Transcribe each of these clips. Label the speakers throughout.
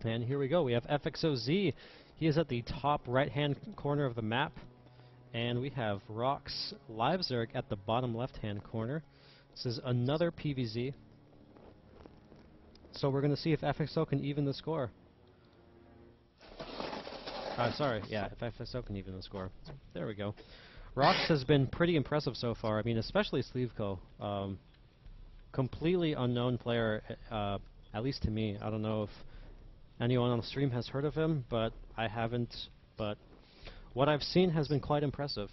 Speaker 1: And here we go. We have FXOZ. He is at the top right-hand corner of the map. And we have Rox.kis at the bottom left-hand corner. This is another PVZ. So we're going to see if FXO can even the score. Sorry, yeah, if FXO can even the score. There we go. Rox has been pretty impressive so far. I mean, especially Slivko. Completely unknown player, at least to me. I don't know if anyone on the stream has heard of him, but I haven't. But what I've seen has been quite impressive.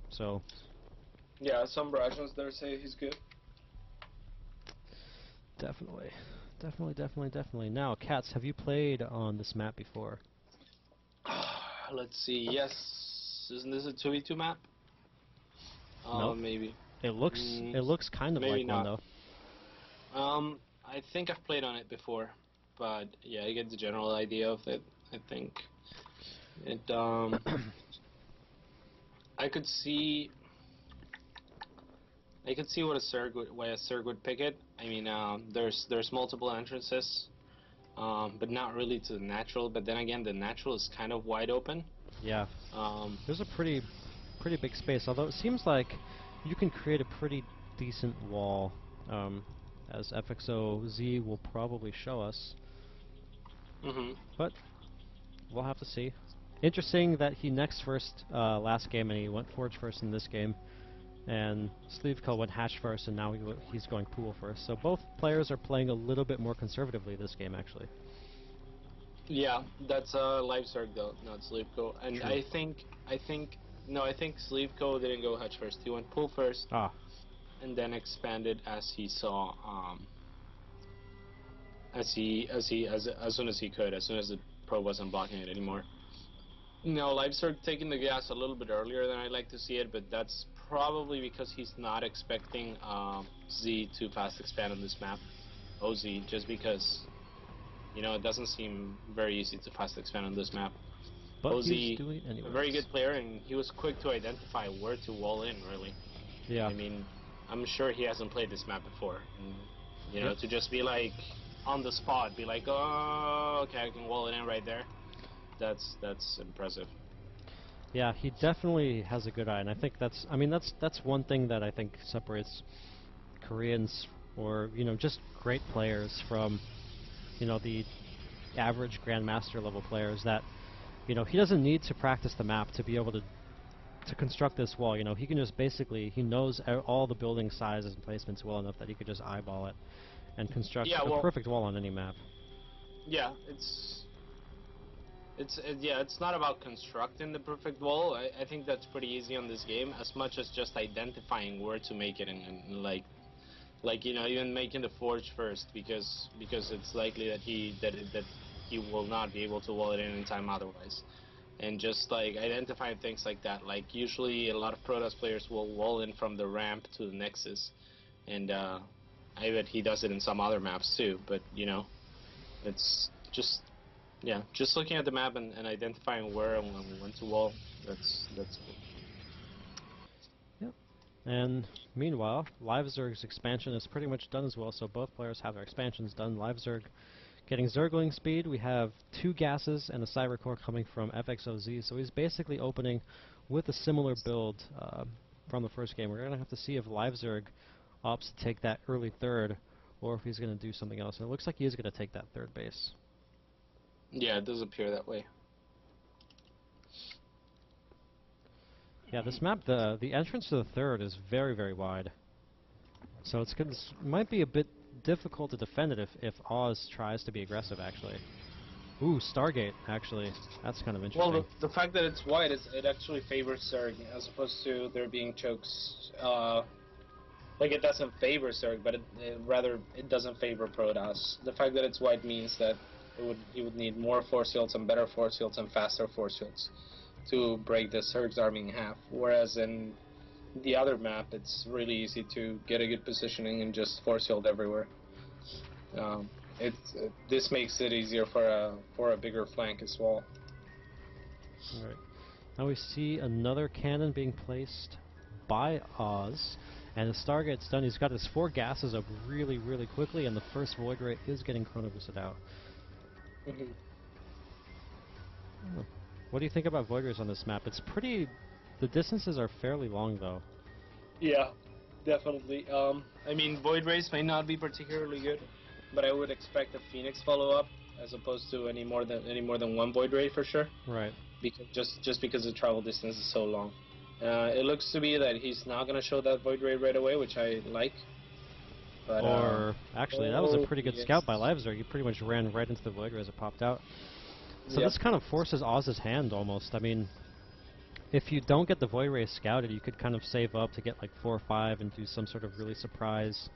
Speaker 1: So.
Speaker 2: Yeah, some Russians there say he's good.
Speaker 1: Definitely. Definitely. Now, CatZ, have you played on this map before?
Speaker 2: Let's see. Yes. Isn't this a 2v2 map?
Speaker 1: No.
Speaker 2: Maybe.
Speaker 1: It looks kind of like
Speaker 2: not.
Speaker 1: one though.
Speaker 2: I think I've played on it before, but yeah, I get the general idea of it. I think it. I could see what why a Zerg would pick it. I mean, there's multiple entrances, but not really to the natural. But then again, the natural is kind of wide open.
Speaker 1: Yeah. There's a pretty big space. Although it seems like you can create a pretty decent wall, as FXOZ will probably show us. But we'll have to see. Interesting that he next first last game, and he went Forge first in this game. And Slivko went Hatch first, and now he's going Pool first. So both players are playing a little bit more conservatively this game, actually.
Speaker 2: Yeah, that's live Zerg though, not Slivko. And
Speaker 1: True.
Speaker 2: I think Slivko didn't go Hatch first. He went Pool first, and then expanded as he saw, as soon as he could, as soon as the Pro wasn't blocking it anymore. No, live Zerg taking the gas a little bit earlier than I'd like to see it, but that's probably because he's not expecting Z to fast expand on this map. OZ, just because, you know, it doesn't seem very easy to fast expand on this map.
Speaker 1: But
Speaker 2: OZ,
Speaker 1: he's doing it anyways.
Speaker 2: A very good player, and he was quick to identify where to wall in, really.
Speaker 1: Yeah.
Speaker 2: I mean, I'm sure he hasn't played this map before. And, you know, to just be like, on the spot, be like, oh, okay, I can wall it in right there. That's impressive.
Speaker 1: Yeah, he definitely has a good eye, and I think that's one thing that I think separates Koreans, or just great players, from the average grandmaster level players. That he doesn't need to practice the map to be able to construct this wall. He can just basically, he knows all the building sizes and placements well enough that he could just eyeball it and construct a perfect wall on any map.
Speaker 2: Yeah, it's not about constructing the perfect wall. I think that's pretty easy on this game, as much as just identifying where to make it, and like even making the forge first, because it's likely that he will not be able to wall it in time otherwise. And just like identifying things like that, like usually a lot of Protoss players will wall in from the ramp to the Nexus, and I bet he does it in some other maps too. But it's just. Yeah, just looking at the map and identifying where and when to wall, that's cool.
Speaker 1: Yep. And meanwhile, LiveZerg's expansion is pretty much done as well, so both players have their expansions done. LiveZerg getting Zergling speed. We have 2 gases and a Cybercore coming from FXOZ, so he's basically opening with a similar build from the first game. We're going to have to see if LiveZerg opts to take that early third, or if he's going to do something else. And it looks like he is going to take that third base.
Speaker 2: Yeah, it does appear that way.
Speaker 1: Yeah, this map, the entrance to the third is very, very wide. So it might be a bit difficult to defend it if Oz tries to be aggressive, actually. Ooh, Stargate, actually. That's kind of interesting.
Speaker 2: Well, the fact that it's wide, it actually favors Zerg, as opposed to there being chokes. Like, it doesn't favor Zerg, but rather it doesn't favor Protoss. The fact that it's wide means that he would need more force fields and better force fields and faster force fields to break the Zerg's army in half. Whereas in the other map, it's really easy to get a good positioning and just force field everywhere. This makes it easier for a bigger flank as well.
Speaker 1: Alright. Now we see another cannon being placed by Oz, and the Stargate's done. He's got his 4 gases up really, really quickly, and the first Void Ray is getting chrono boosted out. Oh. What do you think about Void Rays on this map? It's pretty... The distances are fairly long, though.
Speaker 2: Yeah, definitely. I mean, Void Rays may not be particularly good, but I would expect a Phoenix follow-up as opposed to any more than one Void Ray for sure.
Speaker 1: Right.
Speaker 2: Because just because the travel distance is so long. It looks to be that he's not gonna show that Void Ray right away, which I like. But,
Speaker 1: or actually, that was a pretty good
Speaker 2: yes.
Speaker 1: scout by LzGamer. He pretty much ran right into the Void Ray as it popped out. So
Speaker 2: Yep.
Speaker 1: this kind of forces Oz's hand almost. I mean, if you don't get the Void Ray scouted, you could kind of save up to get like 4 or 5 and do some sort of really surprise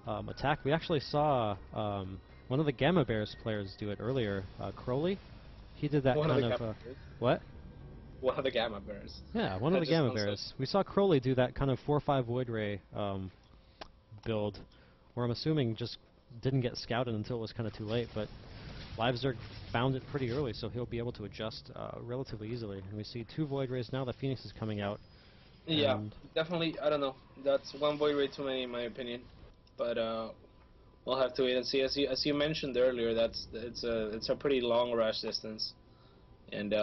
Speaker 1: attack. We actually saw one of the Gamma Bears players do it earlier, Crowley. He did that kind of... what?
Speaker 2: One of the Gamma Bears.
Speaker 1: Yeah, one of the Gamma Bears. We saw Crowley do that kind of 4 or 5 Void Ray build, where I'm assuming just didn't get scouted until it was kind of too late, but LzGamer found it pretty early, so he'll be able to adjust relatively easily. And we see 2 Void Rays now, the Phoenix is coming out.
Speaker 2: Yeah, definitely, I don't know. That's 1 Void Ray too many in my opinion. But we'll have to wait and see. As you mentioned earlier, it's a pretty long rush distance. And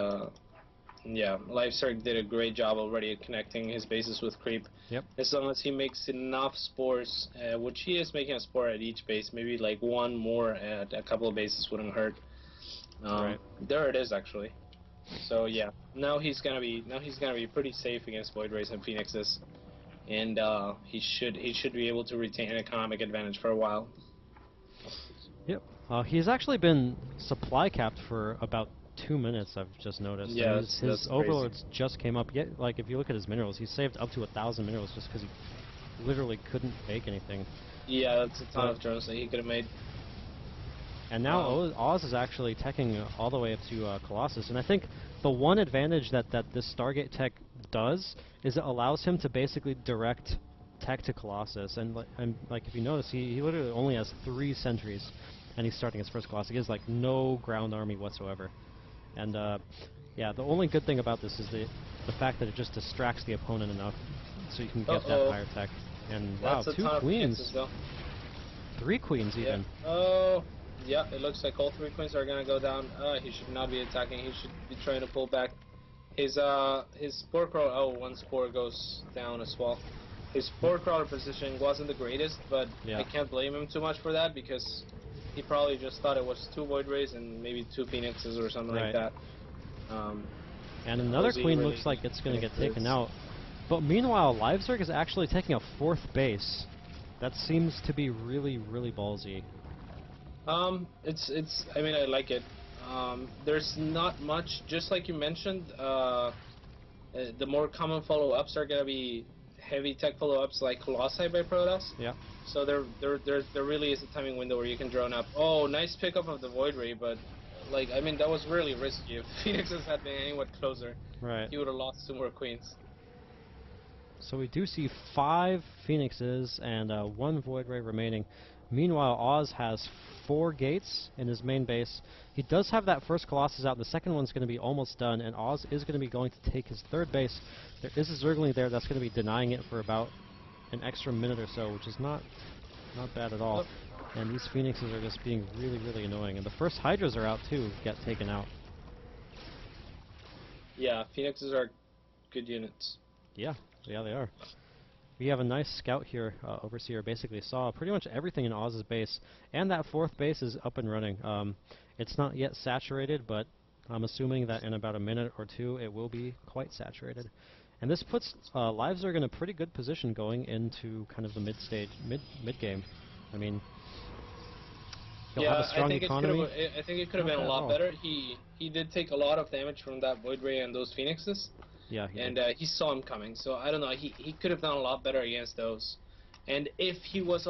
Speaker 2: yeah, LzGamer did a great job already at connecting his bases with creep.
Speaker 1: Yep.
Speaker 2: As long as he makes enough spores, which he is making a spore at each base, maybe like 1 more at a couple of bases wouldn't hurt.
Speaker 1: Right.
Speaker 2: There it is actually. So yeah, now he's gonna be pretty safe against Void Rays and Phoenixes, and he should be able to retain an economic advantage for a while.
Speaker 1: Yep. He's actually been supply capped for about 2 minutes, I've just noticed.
Speaker 2: Yeah,
Speaker 1: his overlords just came up. Yet, like, if you look at his minerals, he's saved up to 1,000 minerals just because he literally couldn't make anything.
Speaker 2: Yeah, that's a ton of drones that he could have made.
Speaker 1: And now Oz is actually teching all the way up to Colossus, and I think the one advantage that this Stargate tech does is it allows him to basically direct tech to Colossus, and like if you notice, he literally only has 3 sentries, and he's starting his first Colossus. He has like no ground army whatsoever. And yeah, the only good thing about this is the fact that it just distracts the opponent enough so you can get that higher tech. And wow, 2 queens. 3 queens even.
Speaker 2: Oh, yeah, it looks like all 3 queens are gonna go down. He should not be attacking, he should be trying to pull back. His spore crawler, 1 spore goes down as well. His spore crawler position wasn't the greatest, but I can't blame him too much for that because he probably just thought it was 2 Void Rays and maybe 2 Phoenixes or something like that.
Speaker 1: And another queen looks like it's going to get taken out. But meanwhile, LzGamer is actually taking a 4th base. That seems to be really, really ballsy.
Speaker 2: I mean, I like it. There's not much, just like you mentioned, the more common follow-ups are going to be heavy tech follow-ups like Colossi by Protoss.
Speaker 1: Yeah.
Speaker 2: So there really is a timing window where you can drone up. Oh, nice pickup of the Void Ray, but like, I mean, that was really risky. If Phoenixes had been anywhat closer, he would have lost 2 more queens.
Speaker 1: So we do see 5 Phoenixes and 1 Void Ray remaining. Meanwhile, Oz has 4 gates in his main base. He does have that first Colossus out. The second one's going to be almost done, and Oz is going to be going to take his 3rd base. There is a Zergling there that's going to be denying it for about an extra minute or so, which is not bad at all. And these Phoenixes are just being really, really annoying. And the first Hydras are out too, get taken out.
Speaker 2: Yeah, Phoenixes are good units.
Speaker 1: Yeah, they are. We have a nice scout here. Overseer basically saw pretty much everything in Oz's base, and that 4th base is up and running. It's not yet saturated, but I'm assuming that in about a minute or 2 it will be quite saturated. And this puts LzGamer in a pretty good position going into kind of the mid game. I mean, he'll have a strong economy.
Speaker 2: I think it could have been a lot better. He did take a lot of damage from that Void Ray and those Phoenixes.
Speaker 1: Yeah,
Speaker 2: he saw him coming, so I don't know. He could have done a lot better against those. And if he was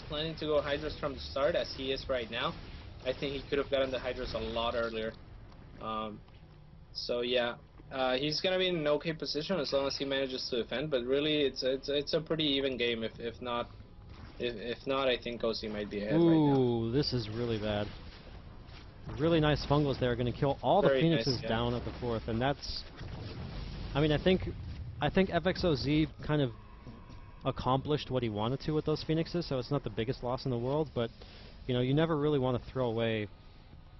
Speaker 2: planning to go Hydras from the start, as he is right now, I think he could have gotten the Hydras a lot earlier. So yeah, he's gonna be in an okay position as long as he manages to defend. But really, it's a pretty even game. If not, I think OC might be ahead right now.
Speaker 1: Ooh, this is really bad. Really nice fungals there, going to kill all the Phoenixes down at the 4th, and that's. I mean, I think FXOZ kind of accomplished what he wanted to with those Phoenixes, so it's not the biggest loss in the world, but you know, you never really want to throw away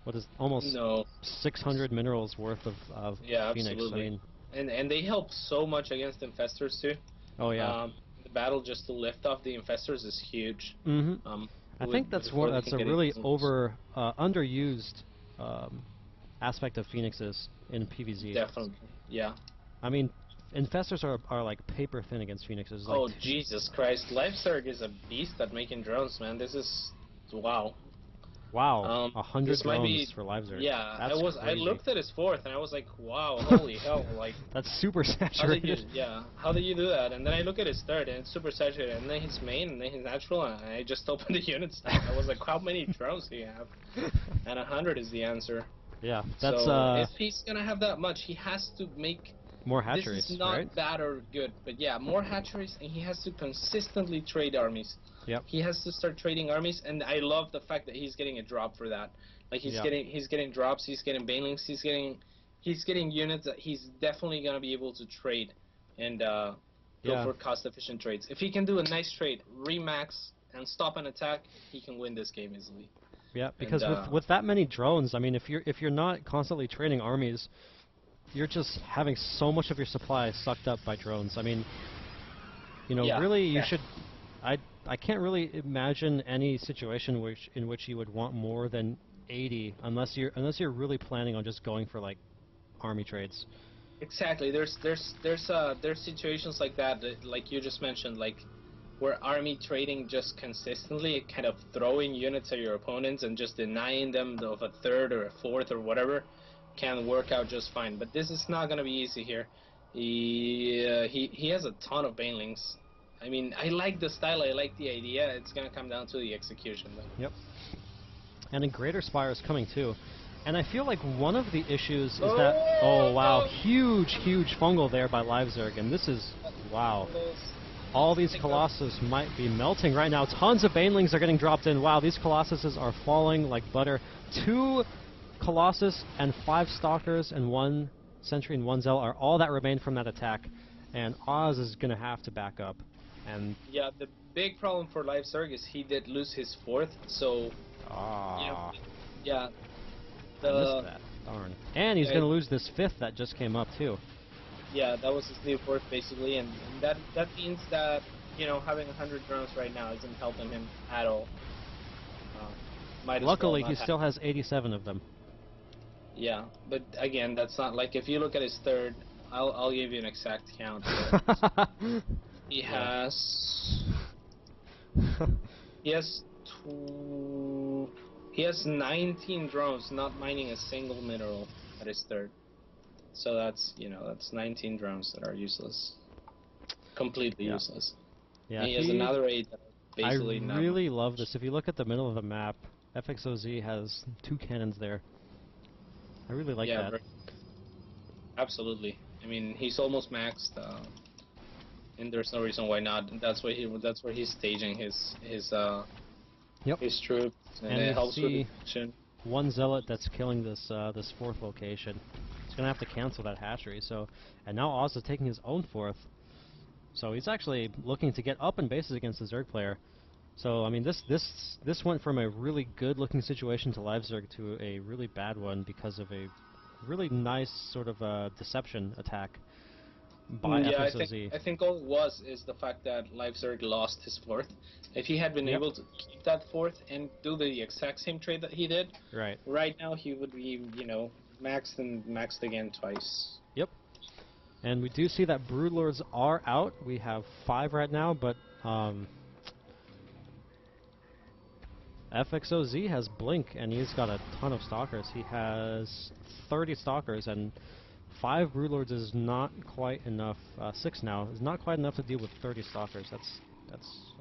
Speaker 1: what is almost
Speaker 2: No.
Speaker 1: 600 minerals worth of
Speaker 2: Yeah,
Speaker 1: Phoenix. I
Speaker 2: absolutely.
Speaker 1: mean,
Speaker 2: And they help so much against infestors too.
Speaker 1: oh yeah.
Speaker 2: The battle just to lift off the infestors is huge.
Speaker 1: Mm-hmm. I
Speaker 2: With
Speaker 1: think that's
Speaker 2: before they
Speaker 1: that's
Speaker 2: can
Speaker 1: a
Speaker 2: get
Speaker 1: really
Speaker 2: into moves.
Speaker 1: underused um, aspect of Phoenixes in PvZ.
Speaker 2: Definitely. Yeah.
Speaker 1: I mean, infestors are like paper thin against Phoenixes. Like,
Speaker 2: Oh Jesus Christ! LifeSurg is a beast at making drones, man. This is wow.
Speaker 1: wow, 100
Speaker 2: This might
Speaker 1: drones
Speaker 2: be.
Speaker 1: for Livezerg.
Speaker 2: Yeah,
Speaker 1: That's
Speaker 2: I
Speaker 1: crazy.
Speaker 2: looked at his fourth and I was like, wow, holy hell! Like,
Speaker 1: That's super
Speaker 2: how did you?
Speaker 1: saturated.
Speaker 2: Yeah, how did you do that? And then I look at his third and it's super saturated, and then his main, and then his natural, and I just opened the unit stack. I was like, how many drones do you have? And 100 is the answer.
Speaker 1: Yeah, that's
Speaker 2: So if he's gonna have that much, he has to make.
Speaker 1: more
Speaker 2: This is
Speaker 1: hatcheries,
Speaker 2: not
Speaker 1: right?
Speaker 2: bad or good, but yeah, more hatcheries, and he has to consistently trade armies.
Speaker 1: Yep.
Speaker 2: He has to start trading armies, and I love the fact that he's getting a drop for that. Like
Speaker 1: Yep.
Speaker 2: he's getting drops, he's getting banelings, he's getting units that he's definitely gonna be able to trade, and go
Speaker 1: Yeah.
Speaker 2: for cost-efficient trades. If he can do a nice trade, remax and stop an attack, he can win this game easily.
Speaker 1: Yeah,
Speaker 2: And
Speaker 1: because with that many drones, I mean, if you're not constantly trading armies, you're just having so much of your supply sucked up by drones. I mean, you know,
Speaker 2: yeah,
Speaker 1: really, you
Speaker 2: yeah.
Speaker 1: should. I can't really imagine any situation in which you would want more than 80, unless you're really planning on just going for like army trades.
Speaker 2: Exactly. There's situations like that, like you just mentioned, like where army trading just consistently, kind of throwing units at your opponents and just denying them of a third or a fourth or whatever, can work out just fine. But this is not gonna be easy here. He has a ton of banelings. I mean, I like the style, I like the idea. It's gonna come down to the execution, though.
Speaker 1: Yep. And a Greater Spire is coming too. And I feel like one of the issues is that, oh wow, huge fungal there by LiveZerg, and this is, wow. All these Colossus might be melting right now. Tons of Banelings are getting dropped in. Wow, these Colossuses are falling like butter. 2 Colossus and 5 Stalkers and 1 Sentry and 1 Zell are all that remain from that attack. And Oz is going to have to back up. And
Speaker 2: yeah, the big problem for LiveSurg is he did lose his fourth, so you know, yeah,
Speaker 1: I missed that. Darn. And he's going to lose this 5th that just came up too.
Speaker 2: Yeah, that was his new fourth basically, and that means that, you know, having 100 drones right now isn't helping him at all.
Speaker 1: Luckily, he still has 87 of them.
Speaker 2: Yeah, but again, that's not like, if you look at his third, I'll give you an exact count. He has he has 19 drones not mining a single mineral at his third. So that's, you know, that's 19 drones that are useless. Completely useless.
Speaker 1: Yeah,
Speaker 2: and he has another 8 that are basically
Speaker 1: I really love this. If you look at the middle of the map, FXOZ has 2 cannons there. I really like that.
Speaker 2: Absolutely. I mean, he's almost maxed, and there's no reason why not. That's where he's staging his troops, and it helps with the action.
Speaker 1: 1 Zealot that's killing this this 4th location. He's gonna have to cancel that hatchery. So, and now Oz is taking his own 4th. So he's actually looking to get up in bases against the Zerg player. So I mean, this went from a really good-looking situation to LiveZerg to a really bad one because of a really nice sort of deception attack by FXOZ.
Speaker 2: I think all it was is the fact that LiveZerg lost his 4th. If he had been able to keep that 4th and do the exact same trade that he did, right now he would be, you know, maxed again twice.
Speaker 1: Yep. And we do see that Broodlords are out. We have 5 right now, but FXOZ has Blink, and he's got a ton of Stalkers. He has 30 Stalkers, and 5 Broodlords is not quite enough. 6 now is not quite enough to deal with 30 Stalkers. That's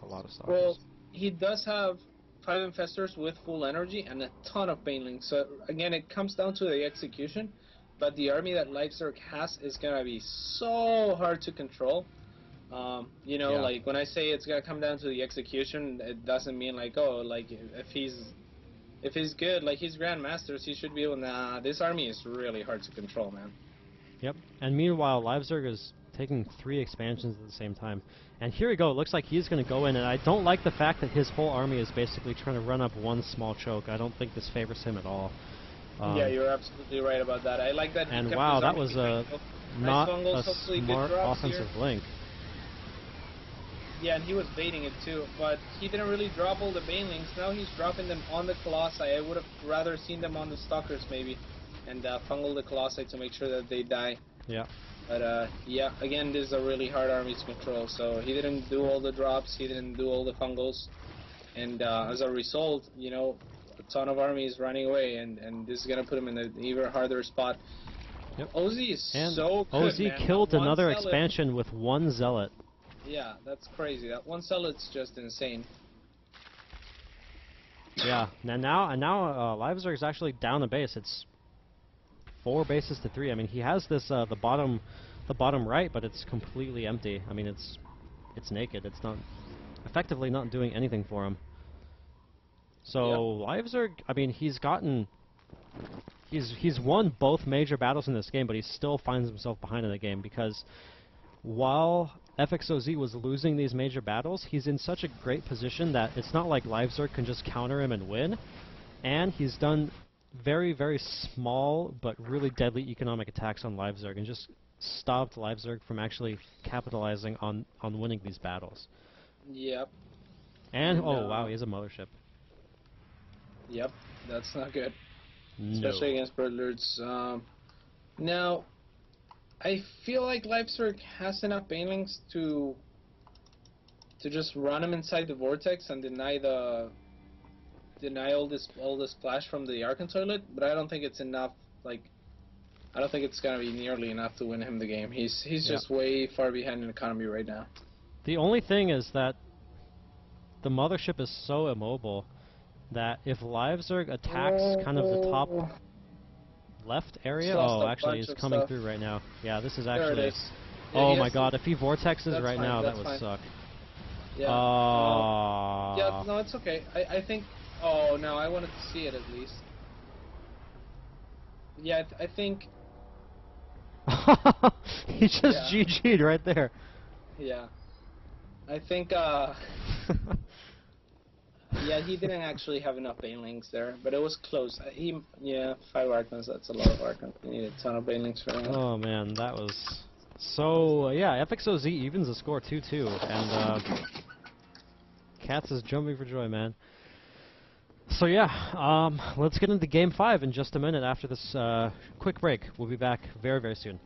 Speaker 1: a lot of Stalkers.
Speaker 2: Well, he does have 5 Infestors with full energy and a ton of Banelings. So again, it comes down to the execution. But the army that LiveZerg has is gonna be so hard to control. You know, like when I say it's gonna come down to the execution, it doesn't mean like, oh, like if he's good, like he's Grandmasters, he should be able. Nah, this army is really hard to control, man.
Speaker 1: Yep. And meanwhile, LiveZerg is taking 3 expansions at the same time. And here we go. It looks like he's going to go in, and I don't like the fact that his whole army is basically trying to run up one small choke. I don't think this favors him at all.
Speaker 3: Yeah, you're absolutely right about that. I like that.
Speaker 1: And
Speaker 3: he kept
Speaker 1: wow,
Speaker 3: his
Speaker 1: that
Speaker 3: army
Speaker 1: was
Speaker 3: behind.
Speaker 1: not
Speaker 3: Nice fungals,
Speaker 1: a
Speaker 3: hopefully good
Speaker 1: smart
Speaker 3: drops
Speaker 1: offensive
Speaker 3: here.
Speaker 1: link.
Speaker 3: Yeah, and he was baiting it too, but he didn't really drop all the banelings. Now he's dropping them on the Colossi. I would have rather seen them on the Stalkers maybe, and fungal the Colossi to make sure that they die.
Speaker 1: Yeah.
Speaker 3: But yeah, again, this is a really hard army to control. So he didn't do all the drops, he didn't do all the fungals, and as a result, you know, a ton of armies running away, and this is gonna put him in an even harder spot.
Speaker 1: Yep.
Speaker 3: OZ is
Speaker 1: And
Speaker 3: so good,
Speaker 1: OZ
Speaker 3: man.
Speaker 1: killed
Speaker 3: That one
Speaker 1: another
Speaker 3: zealot-
Speaker 1: expansion with one zealot.
Speaker 3: Yeah, that's crazy. That one zealot's just insane.
Speaker 1: Yeah. And now LzGamer is actually down a base. It's 4 bases to 3. I mean, he has this the bottom right, but it's completely empty. I mean, it's naked. It's not effectively not doing anything for him. So LzGamer, I mean, he's won both major battles in this game, but he still finds himself behind in the game because while FXOZ was losing these major battles, he's in such a great position that it's not like LzGamer can just counter him and win. And he's done very, very small but really deadly economic attacks on LzGamer and just stopped LzGamer from actually capitalizing on winning these battles.
Speaker 3: Yep.
Speaker 1: And oh wow, he has a mothership.
Speaker 3: Yep, that's not good.
Speaker 1: No.
Speaker 3: Especially against Birdlords. Now, I feel like LzGamer has enough banelings to just run him inside the vortex and deny all this splash from the Archon toilet, but I don't think it's enough. Like, I don't think it's gonna be nearly enough to win him the game. He's just way far behind in economy right now.
Speaker 1: The only thing is that the mothership is so immobile that if LzGamer attacks kind of the top left area, oh, actually, he's coming through right now. Yeah, this is actually.
Speaker 3: There it is. Yeah,
Speaker 1: oh my God! If he vortexes right
Speaker 3: fine,
Speaker 1: now, that would
Speaker 3: fine.
Speaker 1: suck.
Speaker 3: Yeah. Yeah. No, it's okay. I think. Oh no, I wanted to see it at least. Yeah, I think.
Speaker 1: He just GG'd right there.
Speaker 3: Yeah. I think. Yeah, he didn't actually have enough banelings there, but it was close. 5 Archons, that's a lot of Archons. You need a ton of banelings for that.
Speaker 1: Oh man, that was... So, yeah, FXOZ evens the score 2-2, and CatZ is jumping for joy, man. So yeah, let's get into Game 5 in just a minute after this quick break. We'll be back very, very soon.